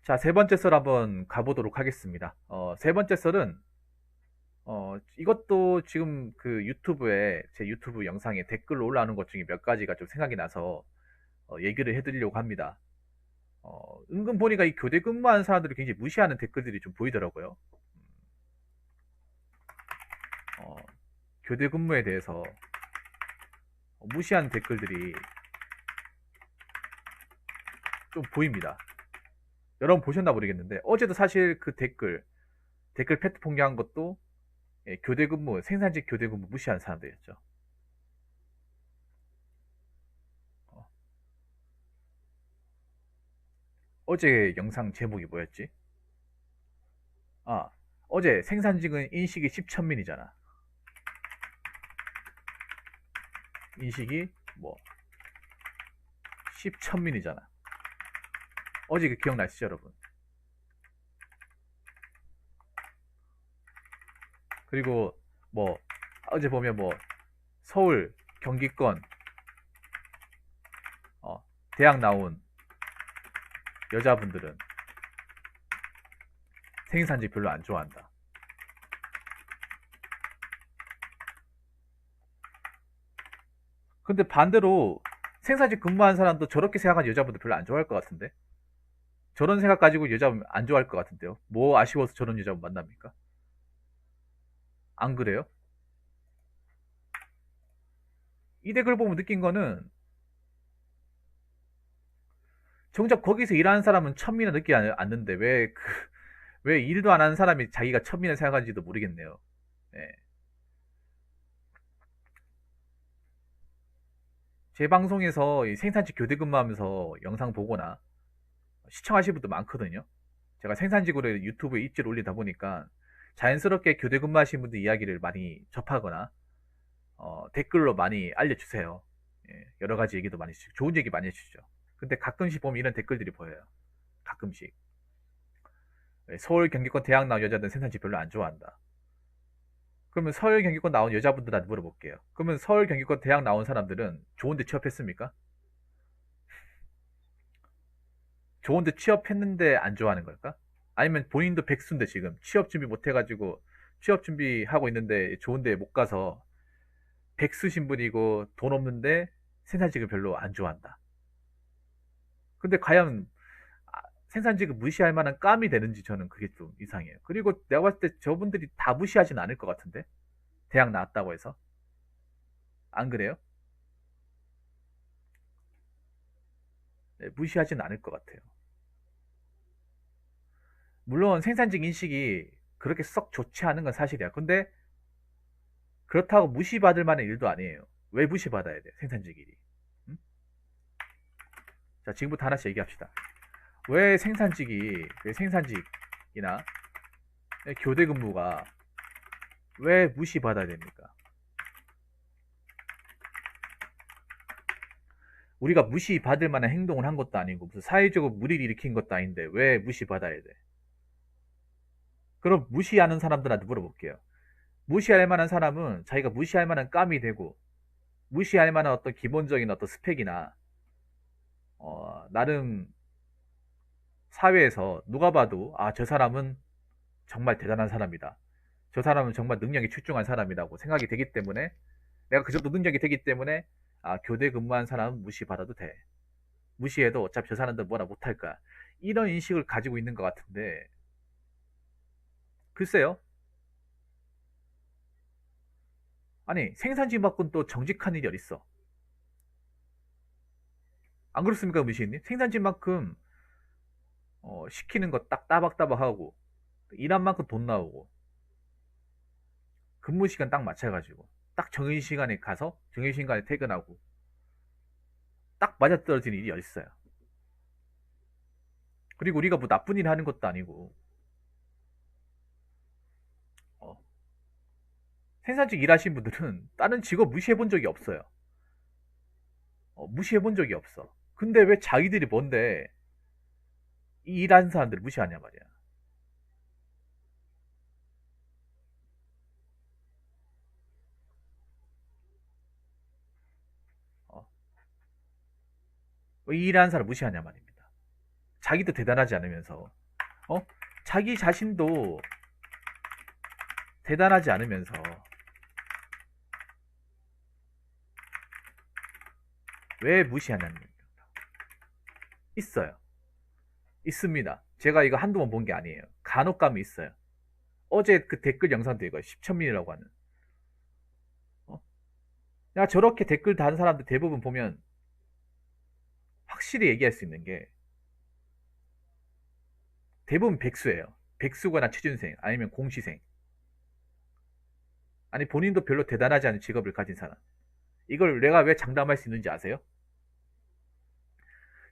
자, 세 번째 썰 한번 가보도록 하겠습니다. 세 번째 썰은, 이것도 지금 그 유튜브에, 제 유튜브 영상에 댓글로 올라오는 것 중에 몇 가지가 좀 생각이 나서, 얘기를 해드리려고 합니다. 은근 보니까 이 교대 근무하는 사람들이 굉장히 무시하는 댓글들이 좀 보이더라고요. 어, 교대 근무에 대해서 무시하는 댓글들이 좀 보입니다. 여러분 보셨나 모르겠는데, 어제도 사실 그 댓글 패트 폭로한 것도 교대 근무, 생산직 교대 근무 무시하는 사람들이었죠. 어, 어제 영상 제목이 뭐였지? 아, 어제 생산직은 인식이 10,000민이잖아. 인식이 뭐 10,000민이잖아. 어제 그 기억나시죠, 여러분? 그리고 뭐 어제 보면 뭐 서울, 경기권 대학 나온 여자분들은 생산직 별로 안 좋아한다. 근데 반대로 생산직 근무한 사람도 저렇게 생각하는 여자분들 별로 안 좋아할 것 같은데? 저런 생각 가지고 여자 안 좋아할 것 같은데요? 뭐 아쉬워서 저런 여자 만납니까? 안 그래요? 이 댓글 보면 느낀 거는 정작 거기서 일하는 사람은 천민을 느끼지 않는데 왜 일도 안 하는 사람이 자기가 천민을 생각하는지도 모르겠네요. 예. 제 방송에서 이 생산직 교대 근무하면서 영상 보거나 시청하시는 분도 많거든요. 제가 생산직으로 유튜브에 입지를 올리다 보니까 자연스럽게 교대 근무하시는 분들 이야기를 많이 접하거나 댓글로 많이 알려주세요. 예, 여러 가지 얘기도 많이 해주시고 좋은 얘기 많이 해주시죠. 근데 가끔씩 보면 이런 댓글들이 보여요. 가끔씩. 예, 서울 경기권 대학 나온 여자들은 생산직 별로 안 좋아한다. 그러면 서울 경기권 나온 여자분들한테 물어볼게요. 그러면 서울 경기권 대학 나온 사람들은 좋은데 취업했습니까? 좋은데 취업했는데 안 좋아하는 걸까? 아니면 본인도 백수인데 지금 취업 준비 못 해가지고 취업 준비하고 있는데 좋은데 못 가서 백수 신분이고 돈 없는데 생산직을 별로 안 좋아한다. 근데 과연 생산직을 무시할 만한 깜이 되는지 저는 그게 좀 이상해요. 그리고 내가 봤을 때 저분들이 다 무시하진 않을 것 같은데 대학 나왔다고 해서 안 그래요? 네, 무시하진 않을 것 같아요. 물론 생산직 인식이 그렇게 썩 좋지 않은 건 사실이야. 근데 그렇다고 무시받을 만한 일도 아니에요. 왜 무시받아야 돼? 생산직 일이. 응? 자, 지금부터 하나씩 얘기합시다. 왜 생산직이나 교대 근무가 왜 무시받아야 됩니까? 우리가 무시받을 만한 행동을 한 것도 아니고 무슨 사회적으로 무리를 일으킨 것도 아닌데 왜 무시받아야 돼? 그럼 무시하는 사람들한테 물어볼게요. 무시할 만한 사람은 자기가 무시할 만한 깜이 되고 무시할 만한 어떤 기본적인 어떤 스펙이나 나름 사회에서 누가 봐도 아, 저 사람은 정말 대단한 사람이다. 저 사람은 정말 능력이 출중한 사람이라고 생각이 되기 때문에 내가 그 정도 능력이 되기 때문에 아, 교대 근무한 사람은 무시받아도 돼. 무시해도 어차피 저 사람들 뭐라 못할 거야. 이런 인식을 가지고 있는 것 같은데 글쎄요. 아니 생산직만큼 또 정직한 일이 어딨어. 안 그렇습니까, 무시님? 생산직만큼 시키는 거 딱 따박따박하고 일한 만큼 돈 나오고 근무 시간 딱 맞춰가지고 딱 정해진 시간에 가서 정해진 시간에 퇴근하고 딱 맞아떨어지는 일이 어딨어요. 그리고 우리가 뭐 나쁜 일 하는 것도 아니고 어, 생산직 일하신 분들은 다른 직업 무시해 본 적이 없어요. 무시해 본 적이 없어. 근데 왜 자기들이 뭔데 이 일하는 사람들을 무시하냐 말이야. 왜 이 일하는 사람 무시하냐 말입니다. 자기도 대단하지 않으면서, 어? 자기 자신도 대단하지 않으면서, 왜 무시하냐는 얘기입니다. 있어요. 있습니다. 제가 이거 한두 번 본 게 아니에요. 간혹 가면 있어요. 어제 그 댓글 영상도 이거 10,000명이라고 하는. 어? 야, 저렇게 댓글 다는 사람들 대부분 보면 확실히 얘기할 수 있는 게 대부분 백수예요. 백수거나 취준생 아니면 공시생. 아니 본인도 별로 대단하지 않은 직업을 가진 사람. 이걸 내가 왜 장담할 수 있는지 아세요?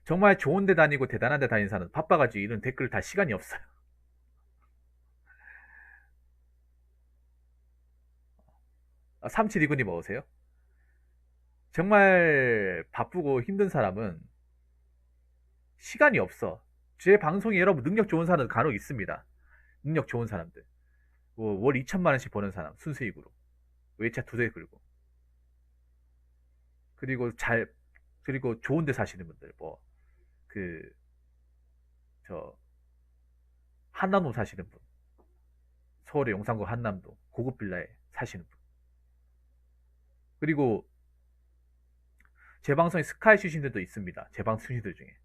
정말 좋은 데 다니고 대단한 데 다니는 사람은 바빠가지고 이런 댓글 다 시간이 없어요. 아, 3729님 어서세요. 정말 바쁘고 힘든 사람은 시간이 없어. 제 방송에 여러분 능력 좋은 사람들 간혹 있습니다. 능력 좋은 사람들. 월 2천만 원씩 버는 사람 순수익으로 외차 2대 끌고 그리고 그리고 좋은 데 사시는 분들 뭐 그 저 한남동 사시는 분, 서울의 용산구 한남동 고급 빌라에 사시는 분, 그리고 제 방송에 스카이 출신들도 있습니다. 제 방송 출신들 중에.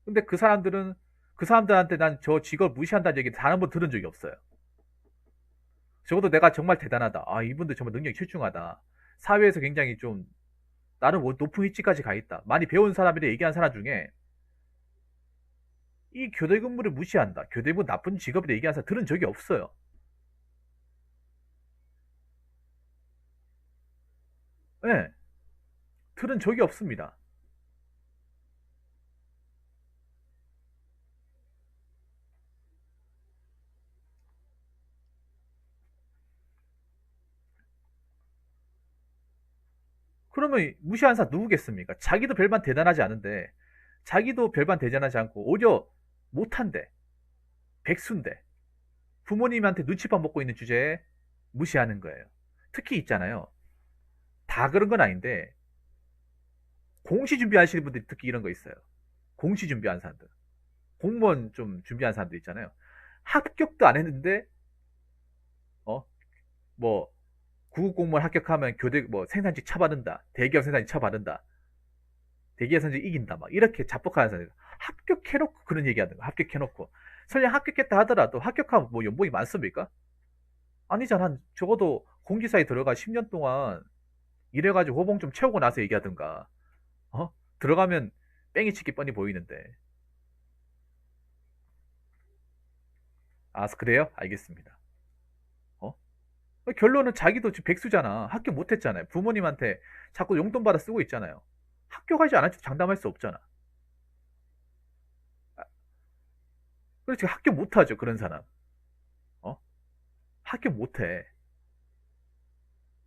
근데 그 사람들한테 난 저 직업 무시한다는 얘기 단 한 번 들은 적이 없어요. 적어도 내가 정말 대단하다. 아, 이분들 정말 능력이 출중하다. 사회에서 굉장히 좀 나름 높은 위치까지 가 있다. 많이 배운 사람이라 얘기한 사람 중에 이 교대 근무를 무시한다. 교대 근무 나쁜 직업이라 얘기한 사람 들은 적이 없어요. 예, 네, 들은 적이 없습니다. 그러면 무시한 사람 누구겠습니까? 자기도 별반 대단하지 않은데, 자기도 별반 대단하지 않고, 오히려 못한데, 백수인데, 부모님한테 눈치밥 먹고 있는 주제에 무시하는 거예요. 특히 있잖아요. 다 그런 건 아닌데, 공시 준비하시는 분들이 특히 이런 거 있어요. 공시 준비한 사람들. 공무원 좀 준비한 사람들 있잖아요. 합격도 안 했는데, 어, 뭐, 구급 공무원 합격하면 교대, 뭐, 생산직 차받는다. 대기업 생산직 차받는다. 대기업 생산직 이긴다. 막, 이렇게 자뻑하는 사람들. 합격해놓고 그런 얘기 하는 거. 합격해놓고. 설령 합격했다 하더라도 합격하면 뭐 연봉이 많습니까? 아니잖아. 적어도 공지사에 들어가 10년 동안 일해가지고 호봉 좀 채우고 나서 얘기하든가. 어? 들어가면 뺑이 치기 뻔히 보이는데. 아, 그래요? 알겠습니다. 어? 결론은 자기도 지금 백수잖아. 합격 못했잖아요. 부모님한테 자꾸 용돈 받아 쓰고 있잖아요. 합격하지 않았지 장담할 수 없잖아. 아, 그렇지. 합격 못하죠. 그런 사람. 어? 합격 못해.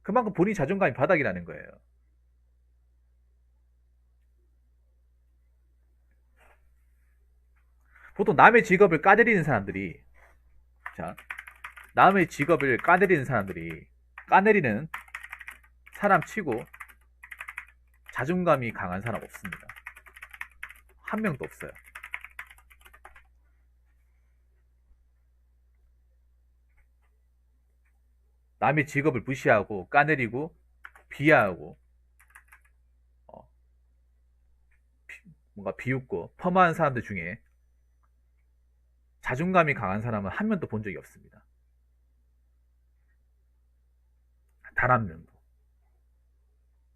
그만큼 본인 자존감이 바닥이라는 거예요. 보통 남의 직업을 까내리는 사람들이, 자, 남의 직업을 까내리는 사람들이, 까내리는 사람 치고 자존감이 강한 사람 없습니다. 한 명도 없어요. 남의 직업을 무시하고 까내리고 비하하고 어, 뭔가 비웃고 폄하한 사람들 중에 자존감이 강한 사람은 한 명도 본 적이 없습니다. 단 한 명도.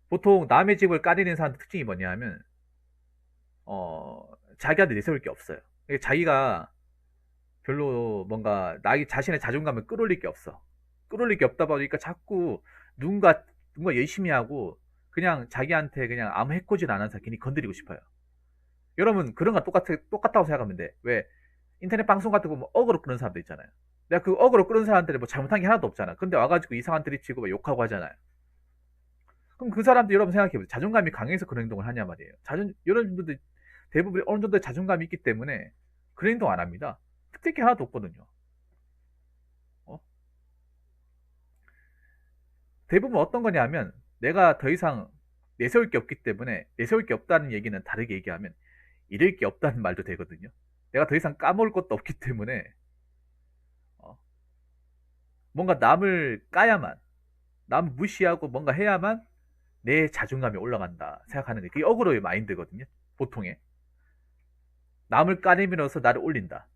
보통 남의 집을 까내리는 사람들 특징이 뭐냐면 자기한테 내세울 게 없어요. 자기가 별로 뭔가 자신의 자존감을 끌어올릴 게 없어. 끌어올릴 게 없다 보니까 자꾸 누군가 열심히 하고 그냥 자기한테 그냥 아무 해코지를 안 하는 사람 괜히 건드리고 싶어요. 여러분 그런 거 똑같다고 생각하면 돼. 왜 인터넷 방송 같은 거 뭐 어그로 끄는 사람도 있잖아요. 내가 그 어그로 끄는 사람들이 뭐 잘못한 게 하나도 없잖아. 근데 와가지고 이상한 드립 치고 막 욕하고 하잖아요. 그럼 그 사람들 여러분 생각해보세요. 자존감이 강해서 그런 행동을 하냐 말이에요. 여러분들 대부분 어느 정도의 자존감이 있기 때문에 그런 행동 안 합니다. 특별히 게 하나도 없거든요. 어? 대부분 어떤 거냐면 내가 더 이상 내세울 게 없기 때문에 내세울 게 없다는 얘기는 다르게 얘기하면 잃을 게 없다는 말도 되거든요. 내가 더 이상 까먹을 것도 없기 때문에 어, 뭔가 남을 까야만, 남 무시하고 뭔가 해야만 내 자존감이 올라간다 생각하는 게 그게 어그로의 마인드거든요. 보통의 남을 까내밀어서 나를 올린다.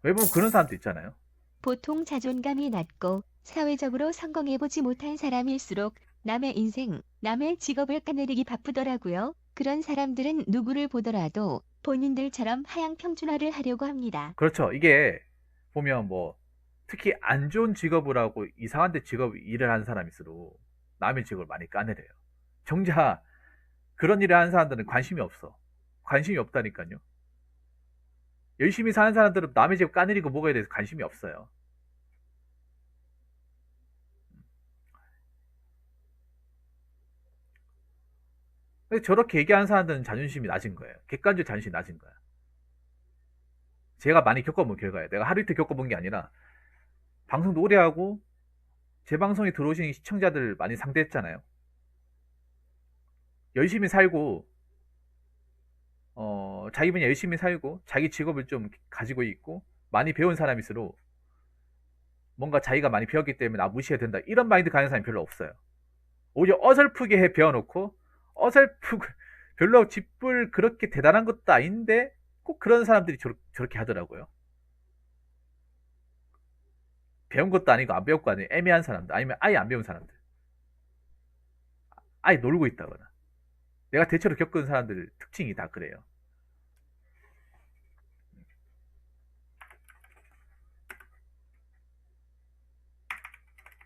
왜 보면 그런 사람도 있잖아요. 보통 자존감이 낮고 사회적으로 성공해보지 못한 사람일수록 남의 인생, 남의 직업을 까내리기 바쁘더라고요. 그런 사람들은 누구를 보더라도 본인들처럼 하향평준화를 하려고 합니다. 그렇죠. 이게 보면 뭐 특히 안 좋은 직업을 하고 이상한 데 직업 일을 하는 사람일수록 남의 직업을 많이 까내려요. 정작 그런 일을 하는 사람들은 관심이 없어. 관심이 없다니까요. 열심히 사는 사람들은 남의 직업 까내리고 뭐가에 대해서 관심이 없어요. 근데 저렇게 얘기하는 사람들은 자존심이 낮은 거예요. 객관적 자존심이 낮은 거야. 제가 많이 겪어본 결과예요. 내가 하루 이틀 겪어본 게 아니라 방송도 오래 하고 제 방송에 들어오신 시청자들 많이 상대했잖아요. 열심히 살고 자기 분야 열심히 살고 자기 직업을 좀 가지고 있고 많이 배운 사람일수록 뭔가 자기가 많이 배웠기 때문에 나 무시해야 된다 이런 마인드 가는 사람이 별로 없어요. 오히려 어설프게 해 배워놓고 어설프고 별로 쥐뿔 그렇게 대단한 것도 아닌데 꼭 그런 사람들이 저렇게 하더라고요. 배운 것도 아니고 안 배운 것도 아니고 애매한 사람들 아니면 아예 안 배운 사람들 아예 놀고 있다거나 내가 대체로 겪은 사람들 특징이 다 그래요.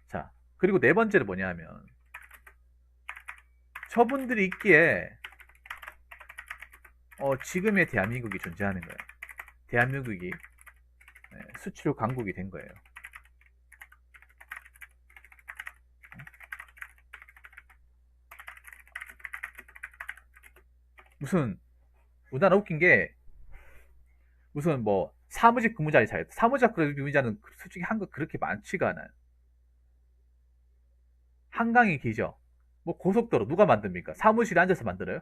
자, 그리고 네 번째는 뭐냐 하면 저분들이 있기에 지금의 대한민국이 존재하는 거예요. 대한민국이 수출 강국이 된 거예요. 무슨 우리나라 웃긴 게 무슨 뭐 사무직 근무자의 자유, 사무직 근무자는 솔직히 한국 그렇게 많지가 않아요. 한강이 기죠. 뭐 고속도로 누가 만듭니까? 사무실에 앉아서 만들어요?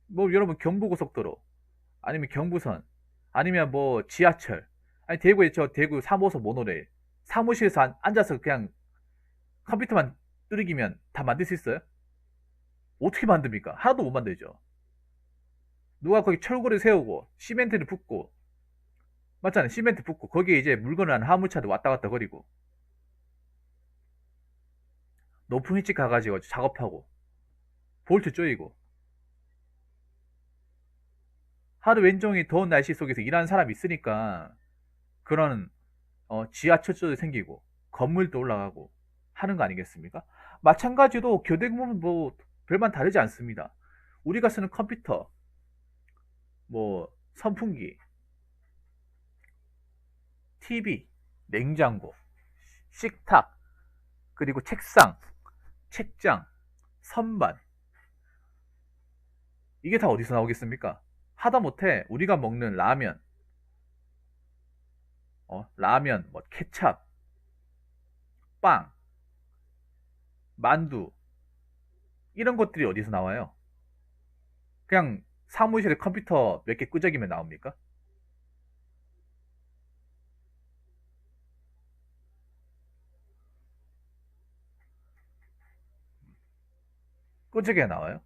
뭐 여러분 경부고속도로 아니면 경부선 아니면 뭐 지하철 아니 대구에 저 대구 3호선 모노레일 사무실에서 앉아서 그냥 컴퓨터만 뚜리기면 다 만들 수 있어요? 어떻게 만듭니까? 하나도 못 만들죠. 누가 거기 철골을 세우고 시멘트를 붓고 맞잖아요. 시멘트 붓고 거기에 이제 물건을 하는 화물차도 왔다 갔다 거리고 높은 위치 가가지고 작업하고 볼트 조이고 하루 왼종일 더운 날씨 속에서 일하는 사람이 있으니까 그런 지하철도 생기고 건물도 올라가고 하는 거 아니겠습니까? 마찬가지로 교대 근무는 뭐 별반 다르지 않습니다. 우리가 쓰는 컴퓨터, 뭐 선풍기, TV, 냉장고, 식탁, 그리고 책상, 책장, 선반 이게 다 어디서 나오겠습니까? 하다못해 우리가 먹는 라면, 라면, 뭐 케찹, 빵, 만두 이런 것들이 어디서 나와요? 그냥 사무실에 컴퓨터 몇 개 끄적이면 나옵니까? 끄적여 나와요?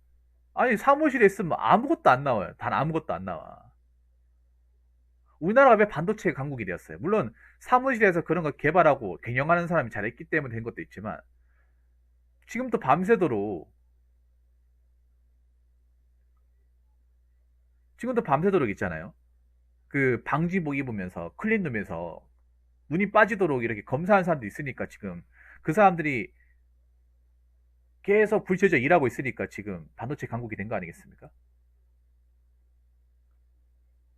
아니 사무실에 있으면 아무것도 안 나와요. 단 아무것도 안 나와. 우리나라가 왜 반도체 강국이 되었어요? 물론 사무실에서 그런 거 개발하고 경영하는 사람이 잘했기 때문에 된 것도 있지만 지금도 밤새도록 지금도 밤새도록 있잖아요. 그 방지복 입으면서 클린룸에서 눈이 빠지도록 이렇게 검사하는 사람도 있으니까 지금 그 사람들이 계속 불 켜져 일하고 있으니까 지금 반도체 강국이 된 거 아니겠습니까?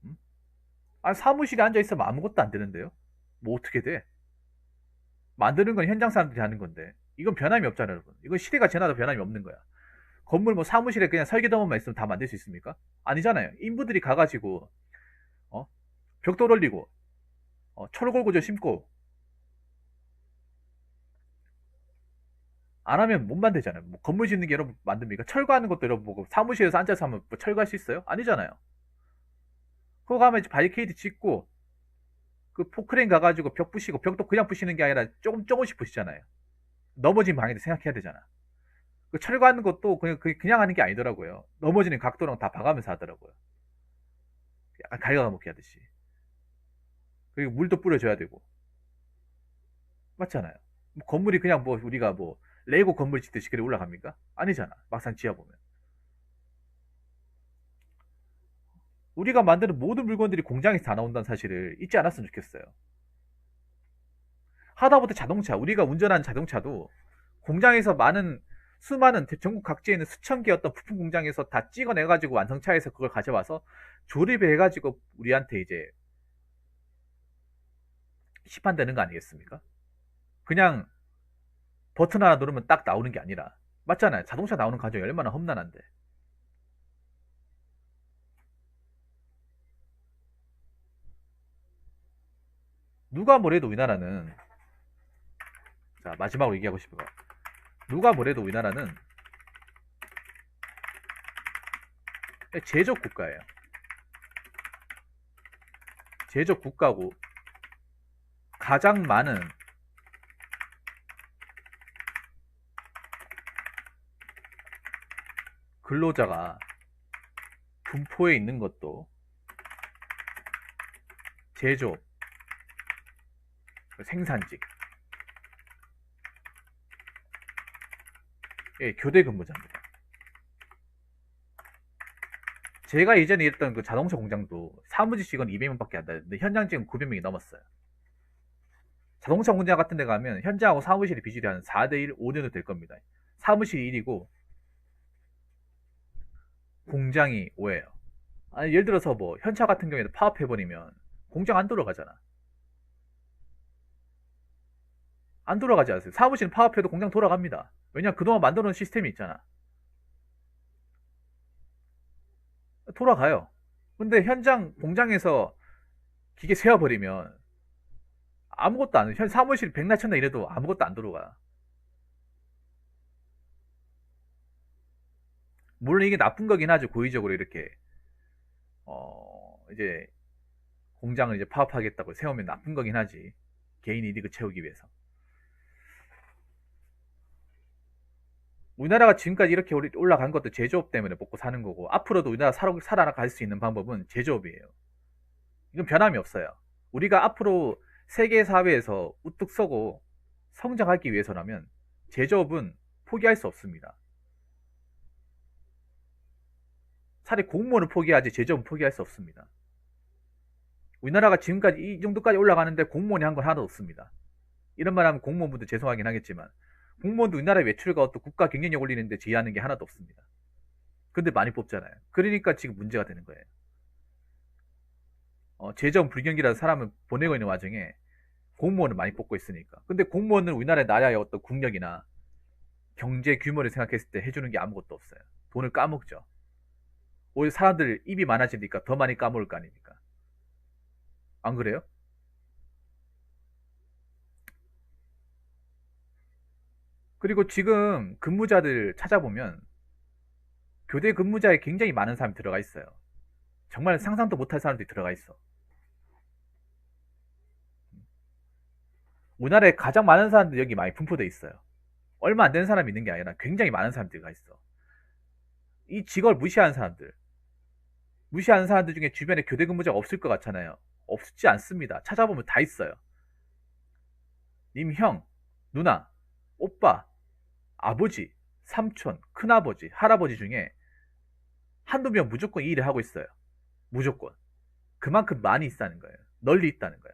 음? 아 사무실에 앉아 있으면 아무것도 안 되는데요. 뭐 어떻게 돼? 만드는 건 현장 사람들이 하는 건데 이건 변함이 없잖아요, 여러분. 이건 시대가 지나도 변함이 없는 거야. 건물 뭐 사무실에 그냥 설계도만 있으면 다 만들 수 있습니까? 아니잖아요. 인부들이 가가지고 어? 벽돌 올리고 철골 구조 심고 안 하면 못 만들잖아요. 뭐 건물 짓는 게 여러분 만듭니까? 철거하는 것도 여러분 뭐 사무실에서 앉아서 하면 뭐 철거할 수 있어요? 아니잖아요. 그거 가면 이제 바리케이드 짓고 그 포크레인 가가지고 벽 부시고 벽도 그냥 부시는 게 아니라 조금씩 부시잖아요. 넘어진 방해도 생각해야 되잖아. 그 철거하는 것도 그냥 하는 게 아니더라고요. 넘어지는 각도랑 다 봐가면서 하더라고요. 약간 갉아먹기 하듯이. 그리고 물도 뿌려줘야 되고. 맞잖아요. 뭐 건물이 그냥 뭐 우리가 뭐 레고 건물 짓듯이 그래 올라갑니까? 아니잖아. 막상 지어보면. 우리가 만드는 모든 물건들이 공장에서 다 나온다는 사실을 잊지 않았으면 좋겠어요. 하다못해 자동차, 우리가 운전하는 자동차도 공장에서 수많은 전국 각지에 있는 수천 개 어떤 부품 공장에서 다 찍어내가지고 완성차에서 그걸 가져와서 조립해가지고 우리한테 이제 시판되는 거 아니겠습니까? 그냥 버튼 하나 누르면 딱 나오는 게 아니라. 맞잖아요. 자동차 나오는 과정이 얼마나 험난한데. 누가 뭐래도 우리나라는, 자, 마지막으로 얘기하고 싶은 거. 누가 뭐래도 우리나라는 제조업 국가예요. 제조업 국가고, 가장 많은 근로자가 분포에 있는 것도 제조업, 생산직, 교대 근무자입니다. 제가 예전에 일했던 그 자동차 공장도 사무직 직원 200명밖에 안 되는데 현장 직원 900명이 넘었어요. 자동차 공장 같은 데 가면 현장하고 사무실의 비율이 한 4대1, 5대1도 될 겁니다. 사무실이 1이고 공장이 5예요. 아니, 예를 들어서 뭐 현차 같은 경우에도 파업해버리면 공장 안 돌아가잖아. 안 돌아가지 않아요. 사무실 파업해도 공장 돌아갑니다. 왜냐, 그동안 만들어 놓은 시스템이 있잖아. 돌아가요. 근데 현장 공장에서 기계 세워버리면 아무것도 안 해. 사무실 백날천날 이래도 아무것도 안 들어가. 물론 이게 나쁜 거긴 하죠. 고의적으로 이렇게 이제 공장을 이제 파업하겠다고 세우면 나쁜 거긴 하지. 개인 이득을 채우기 위해서. 우리나라가 지금까지 이렇게 올라간 것도 제조업 때문에 먹고 사는 거고, 앞으로도 우리나라 살아갈 수 있는 방법은 제조업이에요. 이건 변함이 없어요. 우리가 앞으로 세계 사회에서 우뚝 서고 성장하기 위해서라면 제조업은 포기할 수 없습니다. 차라리 공무원을 포기하지 제조업은 포기할 수 없습니다. 우리나라가 지금까지 이 정도까지 올라가는데 공무원이 한 건 하나도 없습니다. 이런 말 하면 공무원분들 죄송하긴 하겠지만 공무원도 우리나라의 매출과 어떤 국가 경쟁력 올리는데 제의하는 게 하나도 없습니다. 근데 많이 뽑잖아요. 그러니까 지금 문제가 되는 거예요. 재정 불경기라는 사람을 보내고 있는 와중에 공무원을 많이 뽑고 있으니까. 근데 공무원은 우리나라의 나라의 어떤 국력이나 경제 규모를 생각했을 때 해주는 게 아무것도 없어요. 돈을 까먹죠. 오히려 사람들 입이 많아지니까 더 많이 까먹을 거 아닙니까? 안 그래요? 그리고 지금 근무자들 찾아보면 교대 근무자에 굉장히 많은 사람이 들어가 있어요. 정말 상상도 못할 사람들이 들어가 있어. 우리나라에 가장 많은 사람들이 여기 많이 분포돼 있어요. 얼마 안 되는 사람이 있는 게 아니라 굉장히 많은 사람들이 있어. 이 직업을 무시하는 사람들 중에 주변에 교대 근무자가 없을 것 같잖아요. 없지 않습니다. 찾아보면 다 있어요. 님 형, 누나, 오빠, 아버지, 삼촌, 큰아버지, 할아버지 중에 한두 명 무조건 이 일을 하고 있어요. 무조건. 그만큼 많이 있다는 거예요. 널리 있다는 거야.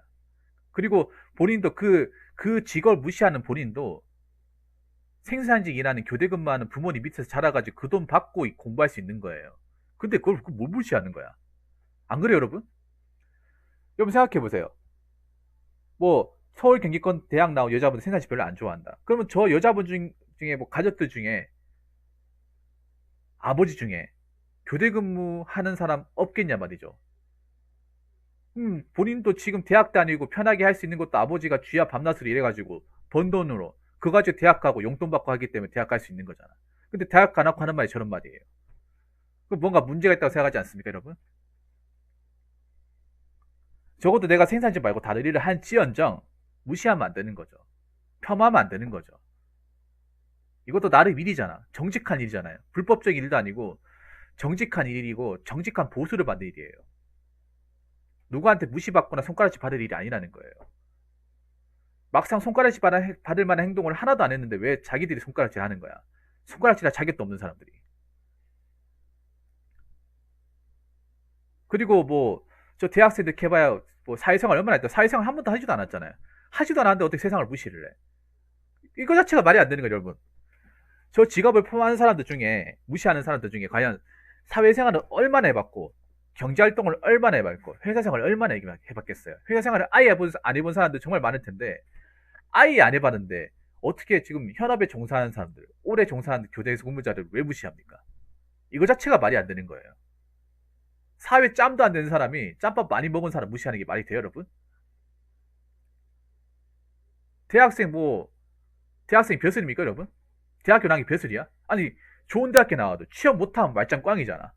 그리고 본인도 그 직업을 무시하는 본인도 생산직 일하는 교대 근무하는 부모님 밑에서 자라가지고 그 돈 받고 공부할 수 있는 거예요. 근데 그걸 뭘 무시하는 거야? 안 그래요, 여러분? 여러분 생각해 보세요. 뭐 서울 경기권 대학 나온 여자분들 생산직 별로 안 좋아한다. 그러면 저 여자분 중에 뭐 가족들 중에 아버지 중에 교대 근무하는 사람 없겠냐 말이죠. 본인도 지금 대학 다니고 편하게 할 수 있는 것도 아버지가 쥐야 밤낮으로 일해가지고 번 돈으로 그거 가지고 대학 가고 용돈 받고 하기 때문에 대학 갈 수 있는 거잖아. 근데 대학 가놓고 하는 말이 저런 말이에요. 그 뭔가 문제가 있다고 생각하지 않습니까, 여러분? 적어도 내가 생산직 말고 다른 일을 한지언정 무시하면 안 되는 거죠. 폄하하면 안 되는 거죠. 이것도 나름 일이잖아. 정직한 일이잖아요. 불법적인 일도 아니고 정직한 일이고 정직한 보수를 받는 일이에요. 누구한테 무시받거나 손가락질 받을 일이 아니라는 거예요. 막상 손가락질 받을 만한 행동을 하나도 안 했는데 왜 자기들이 손가락질 하는 거야? 손가락질 할 자격도 없는 사람들이. 그리고 뭐 저 대학생들 해봐야 뭐 사회생활 얼마나 했다. 사회생활 한 번도 하지도 않았잖아요. 하지도 않았는데 어떻게 세상을 무시를 해? 이거 자체가 말이 안 되는 거예요, 여러분. 저 직업을 포함하는 사람들 중에 무시하는 사람들 중에 과연 사회생활을 얼마나 해봤고 경제활동을 얼마나 해봤고 회사생활을 얼마나 해봤겠어요. 회사생활을 아예 안 해본 사람들 정말 많을 텐데 아예 안 해봤는데 어떻게 지금 현업에 종사하는 사람들, 오래 종사하는 교대에서 근무자를 왜 무시합니까? 이거 자체가 말이 안 되는 거예요. 사회 짬도 안 되는 사람이 짬밥 많이 먹은 사람 무시하는 게 말이 돼요, 여러분? 대학생 벼슬입니까, 여러분? 대학교 나온 게 벼슬이야? 아니, 좋은 대학교 나와도 취업 못하면 말짱 꽝이잖아.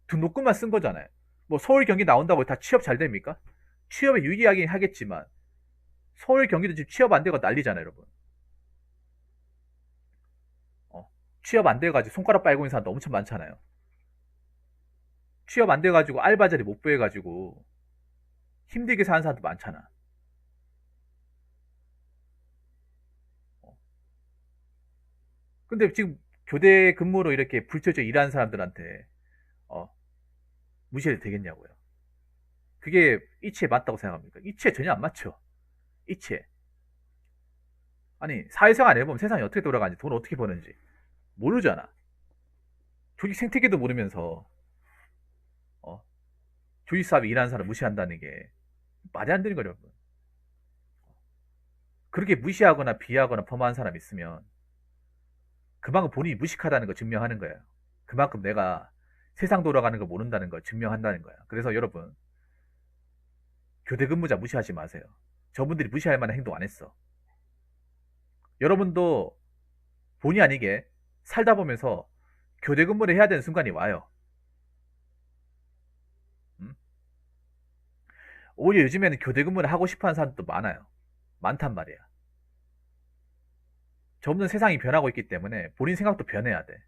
등록금만 쓴 거잖아요. 뭐 서울 경기 나온다고 다 취업 잘 됩니까? 취업에 유리하긴 하겠지만 서울 경기도 지금 취업 안 되고 난리잖아요, 여러분. 취업 안 돼가지고 손가락 빨고 있는 사람도 엄청 많잖아요. 취업 안 돼가지고 알바 자리 못 구해가지고 힘들게 사는 사람도 많잖아. 근데 지금 교대 근무로 이렇게 불철저 일하는 사람들한테 어, 무시해도 되겠냐고요. 그게 이치에 맞다고 생각합니까? 이치에 전혀 안 맞죠. 이치에. 아니 사회생활 안 해보면 세상이 어떻게 돌아가는지 돈 어떻게 버는지 모르잖아. 조직 생태계도 모르면서 조직사업에 일하는 사람 무시한다는 게 말이 안 되는 거죠, 여러분. 그렇게 무시하거나 비하하거나 폄하하는 사람 있으면 그만큼 본인이 무식하다는 걸 증명하는 거예요. 그만큼 내가 세상 돌아가는 걸 모른다는 걸 증명한다는 거야. 그래서 여러분, 교대 근무자 무시하지 마세요. 저분들이 무시할 만한 행동 안 했어. 여러분도 본의 아니게 살다 보면서 교대 근무를 해야 되는 순간이 와요. 음? 오히려 요즘에는 교대 근무를 하고 싶어 하는 사람도 많아요. 많단 말이야. 점점 세상이 변하고 있기 때문에 본인 생각도 변해야 돼.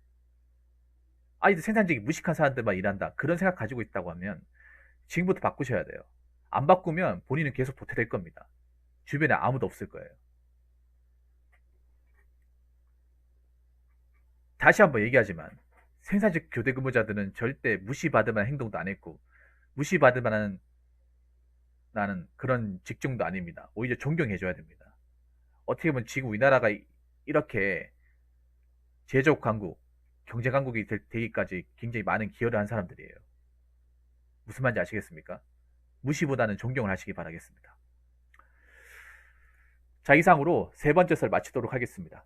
아이들 생산직이 무식한 사람들만 일한다. 그런 생각 가지고 있다고 하면 지금부터 바꾸셔야 돼요. 안 바꾸면 본인은 계속 도태될 겁니다. 주변에 아무도 없을 거예요. 다시 한번 얘기하지만 생산직 교대 근무자들은 절대 무시받을 만한 행동도 안 했고 무시받을 만한 나는 그런 직종도 아닙니다. 오히려 존경해줘야 됩니다. 어떻게 보면 지금 우리나라가 이렇게 제조업 강국, 경제 강국이 되기까지 굉장히 많은 기여를 한 사람들이에요. 무슨 말인지 아시겠습니까? 무시보다는 존경을 하시기 바라겠습니다. 자, 이상으로 세 번째 설 마치도록 하겠습니다.